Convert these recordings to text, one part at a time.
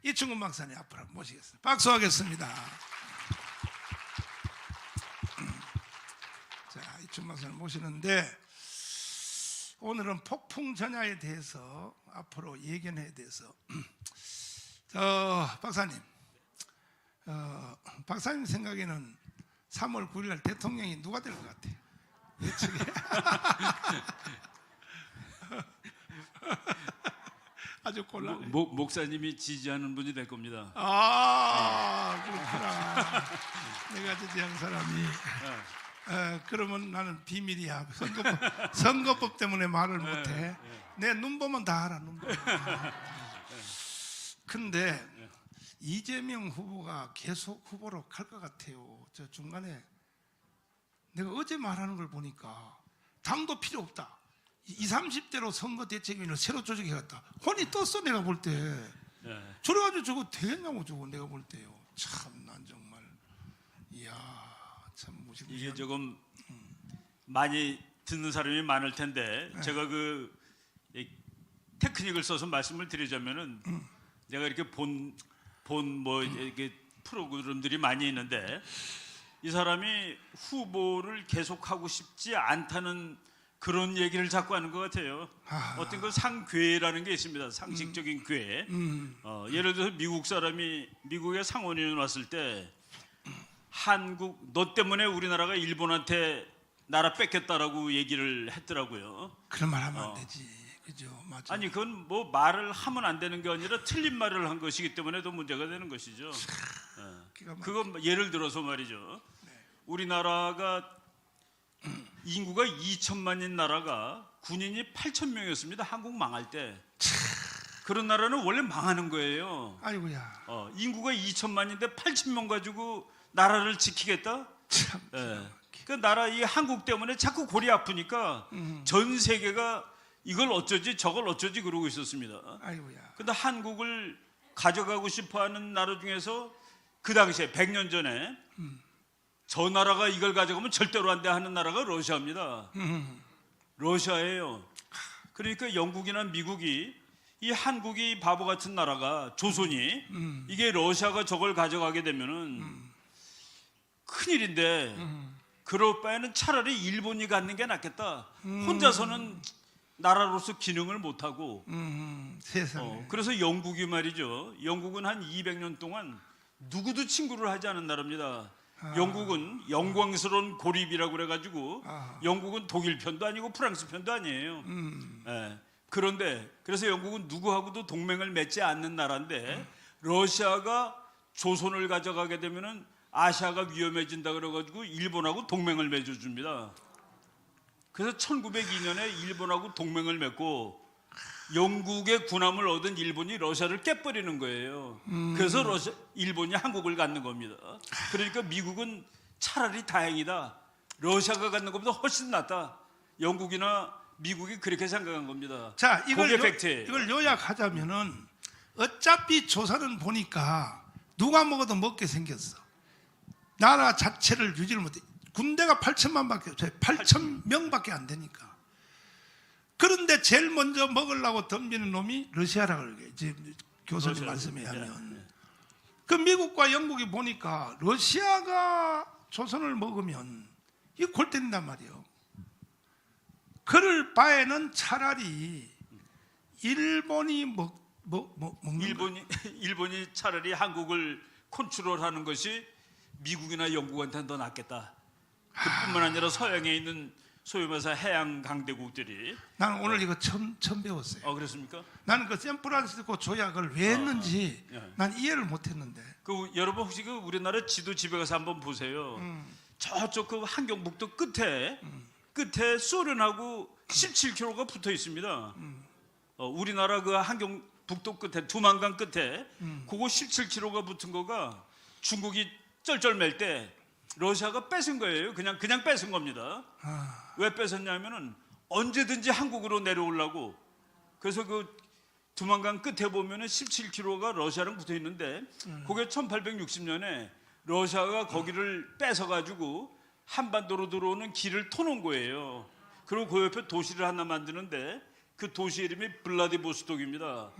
이충근 박사님 앞으로 모시겠습니다. 박수하겠습니다. 자, 이충근 박사님 모시는데 오늘은 폭풍 전야에 대해서 앞으로 예견에 대해서 박사님, 박사님 생각에는 3월 9일 날 대통령이 누가 될 것 같아요? 예측이. 아주 곤란해. 목사님이 지지하는 분이 될 겁니다. 아, 그렇구나. 내가 지지한 사람이. 그러면 나는 비밀이야. 선거법 때문에 말을 못해. 내 눈 보면 다 알아. 눈 보면 다 알아. 근데 이재명 후보가 계속 후보로 갈 것 같아요. 저 중간에 내가 어제 말하는 걸 보니까 당도 필요 없다. 20, 30대로 선거 대책위원회를 새로 조직해갔다. 혼이 떴어 내가 볼 때. 저래가지고 저거 되겠냐고 저거 내가 볼 때요. 참 난 정말 이야 참 무시무시한. 이게 조금 많이 듣는 사람이 많을 텐데 제가 그 테크닉을 써서 말씀을 드리자면은 내가 이렇게 본 뭐 이렇게 프로그램들이 많이 있는데 이 사람이 후보를 계속하고 싶지 않다는 그런 얘기를 자꾸 하는 것 같아요. 어떤 그 상괴라는 게 있습니다. 상식적인 괴. 예를 들어서 미국 사람이 미국에 상원의원 왔을 때 한국 너 때문에 우리나라가 일본한테 나라 뺏겼다라고 얘기를 했더라고요. 그런 말 하면 안 되지. 그죠? 맞아. 아니 그건 뭐 말을 하면 안 되는 게 아니라 틀린 말을 한 것이기 때문에도 문제가 되는 것이죠. 그거 예를 들어서 말이죠. 우리나라가 인구가 2천만인 나라가 군인이 8천 명이었습니다. 한국 망할 때. 그런 나라는 원래 망하는 거예요. 아이고야. 인구가 2천만인데 8천 명 가지고 나라를 지키겠다? 참. 그 나라 이 한국 때문에 자꾸 골이 아프니까 전 세계가 이걸 어쩌지 저걸 어쩌지 그러고 있었습니다. 아이고야. 근데 한국을 가져가고 싶어하는 나라 중에서 그 당시에 100년 전에 저 나라가 이걸 가져가면 절대로 안 돼 하는 나라가 러시아입니다. 러시아예요. 그러니까 영국이나 미국이 이 한국이 바보 같은 나라가 조선이 이게 러시아가 저걸 가져가게 되면은 큰일인데 그럴 바에는 차라리 일본이 갖는 게 낫겠다. 혼자서는 나라로서 기능을 못하고 세상에. 그래서 영국이 말이죠. 영국은 한 200년 동안 누구도 친구를 하지 않은 나라입니다. 영국은 영광스러운 고립이라고 그래가지고 영국은 독일 편도 아니고 프랑스 편도 아니에요. 그런데 그래서 영국은 누구하고도 동맹을 맺지 않는 나라인데 러시아가 조선을 가져가게 되면은 아시아가 위험해진다 그래가지고 일본하고 동맹을 맺어줍니다. 그래서 1902년에 일본하고 동맹을 맺고 영국의 군함을 얻은 일본이 러시아를 깨버리는 거예요. 그래서 일본이 한국을 갖는 겁니다. 그러니까 미국은 차라리 다행이다. 러시아가 갖는 것보다 훨씬 낫다. 영국이나 미국이 그렇게 생각한 겁니다. 자, 팩트예요. 이걸 요약하자면은 어차피 조사는 보니까 누가 먹어도 먹게 생겼어. 나라 자체를 유지를 못해. 군대가 8천만밖에 없어요. 8천 명밖에 안 되니까. 그런데 제일 먼저 먹으려고 덤비는 놈이 러시아라고 그래요. 이제 교수님 말씀에 의하면. 그 미국과 영국이 보니까 러시아가 조선을 먹으면 이거 골 때린단 말이에요. 그럴 바에는 차라리 일본이 먹는 일본이 차라리 한국을 컨트롤하는 것이 미국이나 영국한테는 더 낫겠다. 그뿐만 아니라 서양에 있는 소위 말해서 해양 강대국들이. 나는 오늘 이거 처음 배웠어요. 그렇습니까? 나는 그 샌프란시스코 조약을 왜 했는지 난 이해를 못했는데. 여러분 혹시 그 우리나라 지도 집에 가서 한번 보세요. 저쪽 그 한경북도 끝에 소련하고 17km가 붙어 있습니다. 우리나라 그 한경북도 끝에 두만강 끝에 그거 17km가 붙은 거가 중국이 쩔쩔맬 때 러시아가 뺏은 거예요. 그냥 뺏은 겁니다. 왜 뺏었냐면은 언제든지 한국으로 내려오려고. 그래서 그 두만강 끝에 보면은 17km가 러시아랑 붙어 있는데 그게 1860년에 러시아가 거기를 뺏어가지고 한반도로 들어오는 길을 터놓은 거예요. 그리고 그 옆에 도시를 하나 만드는데 그 도시 이름이 블라디보스톡입니다.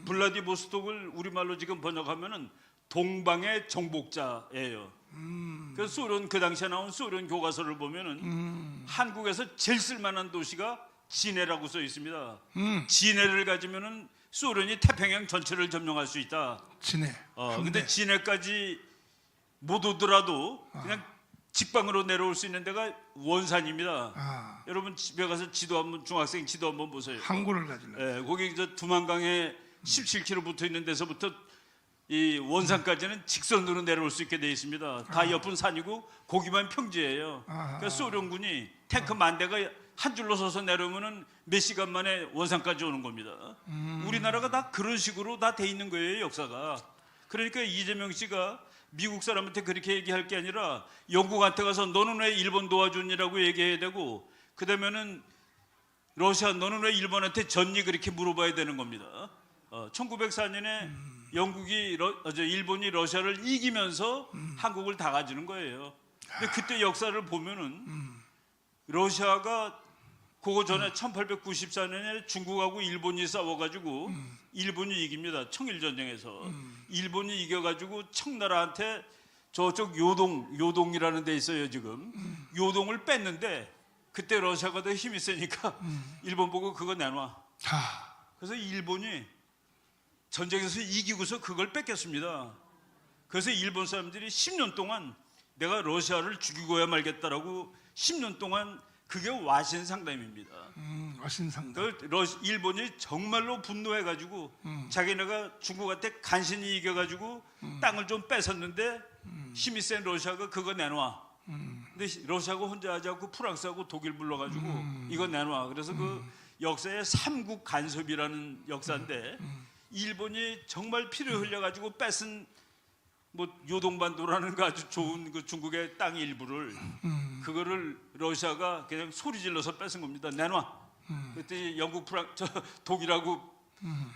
블라디보스톡을 우리말로 지금 번역하면은 동방의 정복자예요. 그 소련 그 당시에 나온 소련 교과서를 보면은 한국에서 제일 쓸만한 도시가 진해라고 써 있습니다. 진해를 가지면은 소련이 태평양 전체를 점령할 수 있다. 진해. 근데 진해까지 못 오더라도 그냥 직방으로 내려올 수 있는 데가 원산입니다. 여러분 집에 가서 지도 한번 중학생 지도 한번 보세요. 항구를 가지려. 예, 거기 저 두만강에 17km 붙어 있는 데서부터 이 원산까지는 직선으로 내려올 수 있게 돼 있습니다. 다 옆은 산이고 거기만 평지예요. 그러니까 소련군이 탱크 만 대가 한 줄로 서서 내려오면은 몇 시간 만에 원산까지 오는 겁니다. 우리나라가 다 그런 식으로 다 돼 있는 거예요, 역사가. 그러니까 이재명 씨가 미국 사람한테 그렇게 얘기할 게 아니라 영국한테 가서 너는 왜 일본 도와줬니라고 얘기해야 되고, 그다음에는 러시아 너는 왜 일본한테 졌니 그렇게 물어봐야 되는 겁니다. 1904년에 일본이 러시아를 이기면서 한국을 다 가지는 거예요. 근데 그때 역사를 보면은 러시아가 그거 전에 1894년에 중국하고 일본이 싸워가지고 일본이 이깁니다. 청일전쟁에서 일본이 이겨가지고 청나라한테 저쪽 요동이라는 데 있어요 지금. 요동을 뺐는데 그때 러시아가 더 힘이 세니까 일본 보고 그거 내놔. 그래서 일본이 전쟁에서 이기고서 그걸 뺏겼습니다. 그래서 일본 사람들이 10년 동안 내가 러시아를 죽이고야 말겠다라고 10년 동안 그게 와신상담입니다. 와신상담. 일본이 정말로 분노해가지고 자기네가 중국한테 간신히 이겨가지고 땅을 좀 뺏었는데 힘이 센 러시아가 그거 내놔. 근데 러시아가 혼자 하지 않고 프랑스하고 독일 불러가지고 이거 내놔. 그래서 그 역사의 삼국 간섭이라는 역사인데 일본이 정말 피를 흘려가지고 뺏은 뭐 요동반도라는 그 아주 좋은 그 중국의 땅 일부를 그거를 러시아가 그냥 소리 질러서 뺏은 겁니다. 내놔. 그때 영국, 독일하고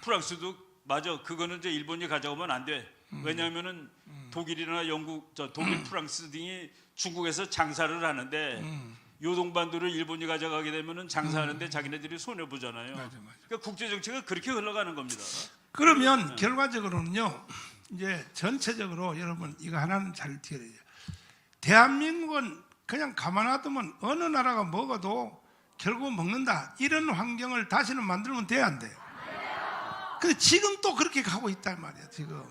프랑스도 맞아. 그거는 이제 일본이 가져가면 안 돼. 왜냐하면은 독일이나 영국, 독일, 프랑스 등이 중국에서 장사를 하는데 요동반도를 일본이 가져가게 되면은 장사하는데 자기네들이 손해 보잖아요. 그러니까 국제 정치가 그렇게 흘러가는 겁니다. 그러면 결과적으로는요. 이제 전체적으로 여러분 이거 하나는 잘 기억해야 돼요. 대한민국은 그냥 가만 놔두면 어느 나라가 먹어도 결국 먹는다. 이런 환경을 다시는 만들면 돼야 안 돼요. 근데 지금 또 그렇게 가고 있단 말이야. 지금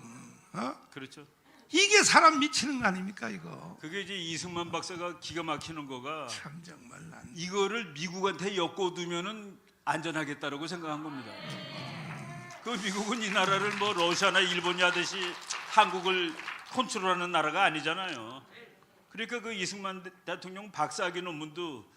그렇죠. 이게 사람 미치는 거 아닙니까 이거? 그게 이제 이승만 박사가 기가 막히는 거가 참 정말 난 이거를 미국한테 엮어두면은 안전하겠다라고 생각한 겁니다. 그 미국은 이 나라를 뭐 러시아나 일본이 하듯이 한국을 컨트롤하는 나라가 아니잖아요. 그러니까 그 이승만 대통령 박사학위 논문도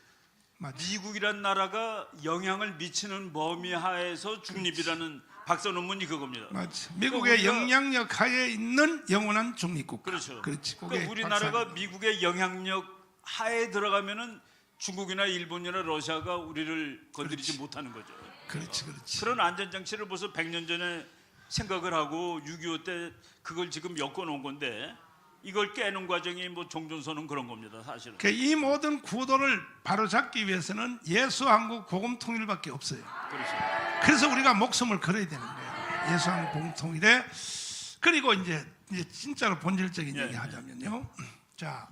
미국이란 나라가 영향을 미치는 범위 하에서 중립이라는 박사 논문이 그겁니다. 맞지. 미국의 영향력 하에 있는 영원한 중립국가. 그렇죠. 그렇지. 그러니까 우리나라가 미국의 영향력 하에 들어가면은 중국이나 일본이나 러시아가 우리를 건드리지 못하는 거죠. 그렇지. 그런 안전장치를 벌써 100년 전에 생각을 하고 6.25 때 그걸 지금 엮어놓은 건데 이걸 깨는 과정이 뭐 종전선언 그런 겁니다, 사실은. 이 모든 구도를 바로잡기 위해서는 예수한국 복음통일밖에 없어요. 그렇죠. 그래서 우리가 목숨을 걸어야 되는 거예요. 예수한국 복음통일에. 그리고 이제 진짜로 본질적인 얘기 하자면요. 자,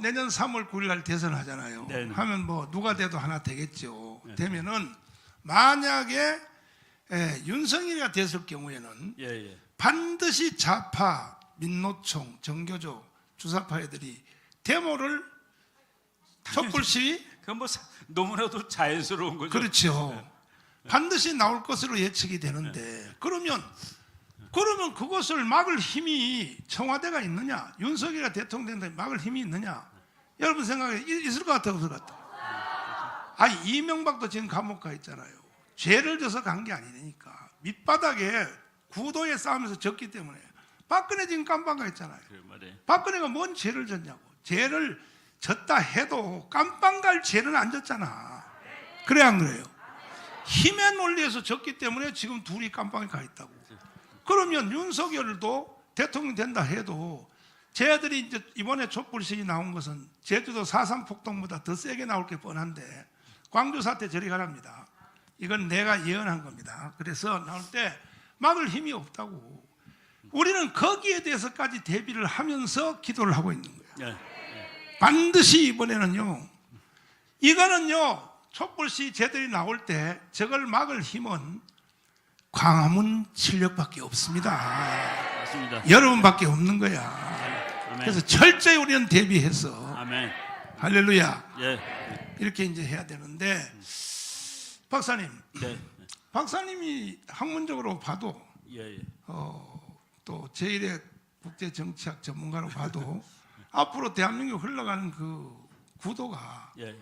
내년 3월 9일 날 대선 하잖아요. 네네. 하면 뭐 누가 돼도 하나 되겠죠. 되면은 만약에 윤석열이가 됐을 경우에는 반드시 좌파, 민노총, 정교조, 주사파 애들이 데모를 촛불 시위? 그건 뭐 너무나도 자연스러운 거죠. 그렇죠. 반드시 나올 것으로 예측이 되는데 그러면 그것을 막을 힘이 청와대가 있느냐? 윤석열이가 대통령 되는데 막을 힘이 있느냐? 여러분 생각에 있을 것 같아요, 없을 것 같아요? 아니 이명박도 지금 감옥 가 있잖아요. 죄를 져서 간 게 아니니까 밑바닥에 구도에 싸우면서 졌기 때문에. 박근혜 지금 깜빵 가 있잖아요. 박근혜가 뭔 죄를 졌냐고. 죄를 졌다 해도 깜빵 갈 죄는 안 졌잖아. 그래 안 그래요? 힘의 논리에서 졌기 때문에 지금 둘이 깜빵에 가 있다고. 그러면 윤석열도 대통령 된다 해도 쟤들이 이제 이번에 촛불 시위 나온 것은 제주도 4.3 폭동보다 더 세게 나올 게 뻔한데 광주 사태 저리 가랍니다. 이건 내가 예언한 겁니다. 그래서 나올 때 막을 힘이 없다고. 우리는 거기에 대해서까지 대비를 하면서 기도를 하고 있는 거예요. 반드시 이번에는요. 이거는요. 촛불시 제들이 나올 때 저걸 막을 힘은 광화문 진력밖에 없습니다. 맞습니다. 여러분밖에 없는 거야. 아멘. 그래서 철저히 우리는 대비해서 아멘. 할렐루야. 예. 이렇게 이제 해야 되는데 박사님, 네. 박사님이 학문적으로 봐도 예. 또 제1의 국제정치학 전문가로 봐도 앞으로 대한민국 흘러가는 그 구도가 예.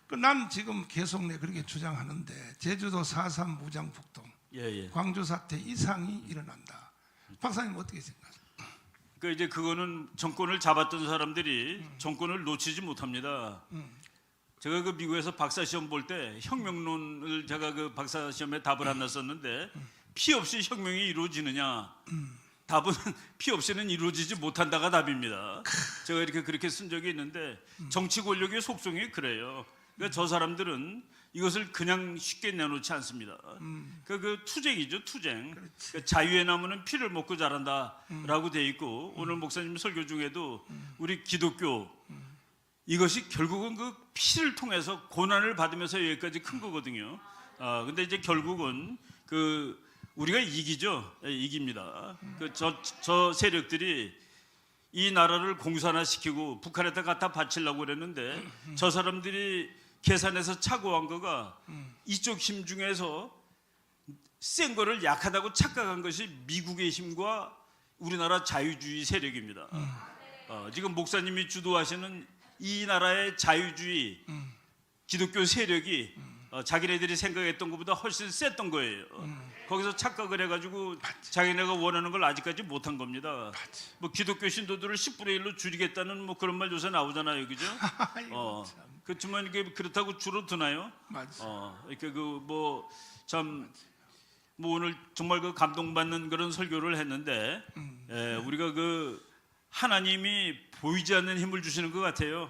난 지금 계속 내 그렇게 주장하는데 제주도 4.3 무장폭동, 예. 광주 사태 이상이 일어난다. 박사님 어떻게 생각하세요? 그 이제 그거는 정권을 잡았던 사람들이 정권을 놓치지 못합니다. 제가 그 미국에서 박사 시험 볼 때 혁명론을 제가 그 박사 시험에 답을 안 냈었는데 피 없이 혁명이 이루어지느냐? 답은 피 없이는 이루어지지 못한다가 답입니다. 제가 이렇게 그렇게 쓴 적이 있는데 정치 권력의 속성이 그래요. 그러니까 저 사람들은 이것을 그냥 쉽게 내놓지 않습니다. 그 투쟁이죠, 투쟁. 그러니까 자유의 나무는 피를 먹고 자란다라고 돼 있고 오늘 목사님 설교 중에도 우리 기독교 이것이 결국은 그 피를 통해서 고난을 받으면서 여기까지 큰 거거든요. 근데 이제 결국은 그 우리가 이기죠, 이깁니다. 저 세력들이 이 나라를 공산화시키고 북한에다 갖다 바치려고 그랬는데 저 사람들이 계산해서 착오한 거가 이쪽 힘 중에서 센 거를 약하다고 착각한 것이 미국의 힘과 우리나라 자유주의 세력입니다. 지금 목사님이 주도하시는 이 나라의 자유주의 기독교 세력이 자기네들이 생각했던 것보다 훨씬 셌던 거예요. 거기서 착각을 해가지고 자기네가 원하는 걸 아직까지 못한 겁니다. 뭐 기독교 신도들을 10분의 1로 줄이겠다는 뭐 그런 말 요새 나오잖아요, 그죠? 그렇지만 이게 그렇다고 줄어드나요? 이렇게 그 뭐 참 뭐 오늘 정말 그 감동받는 그런 설교를 했는데 우리가 그 하나님이 보이지 않는 힘을 주시는 것 같아요.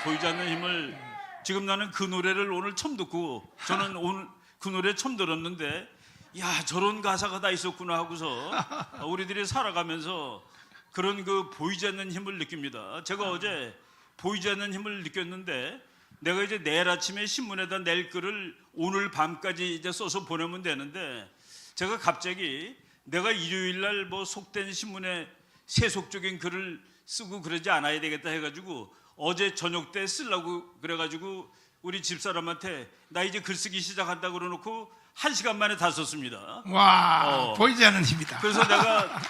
보이지 않는 힘을 지금 나는 그 노래를 오늘 처음 듣고 저는 오늘 그 노래 처음 들었는데 야 저런 가사가 다 있었구나 하고서 우리들이 살아가면서 그런 그 보이지 않는 힘을 느낍니다. 제가 어제 보이지 않는 힘을 느꼈는데 내가 이제 내일 아침에 신문에다 낼 글을 오늘 밤까지 이제 써서 보내면 되는데 제가 갑자기 내가 일요일 날 뭐 속된 신문에 세속적인 글을 쓰고 그러지 않아야 되겠다 해가지고 어제 저녁 때 쓰려고 그래가지고 우리 집사람한테 나 이제 글쓰기 시작한다 그러놓고 1시간 만에 다 썼습니다. 와 보이지 않는 힘이다. 그래서 내가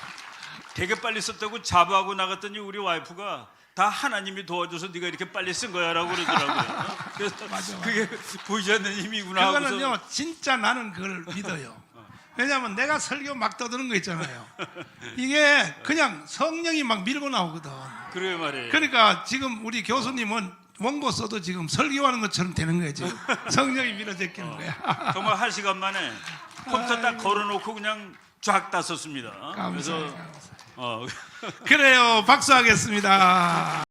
되게 빨리 썼다고 자부하고 나갔더니 우리 와이프가 다 하나님이 도와줘서 네가 이렇게 빨리 쓴 거야라고 그러더라고요. 그래서 맞아. 그게 보이지 않는 힘이구나 하고서 그거는요 진짜 나는 그걸 믿어요. 왜냐하면 내가 설교 막 떠드는 거 있잖아요. 이게 그냥 성령이 막 밀고 나오거든. 그래 말이에요. 그러니까 지금 우리 교수님은 원고 써도 지금 설교하는 것처럼 되는 거예요. 지금 성령이 밀어제끼는 거야. 정말 1시간 만에 컴퓨터 딱 걸어놓고 그냥 쫙 다 썼습니다. 감사해요. 그래서 그래요. 박수하겠습니다.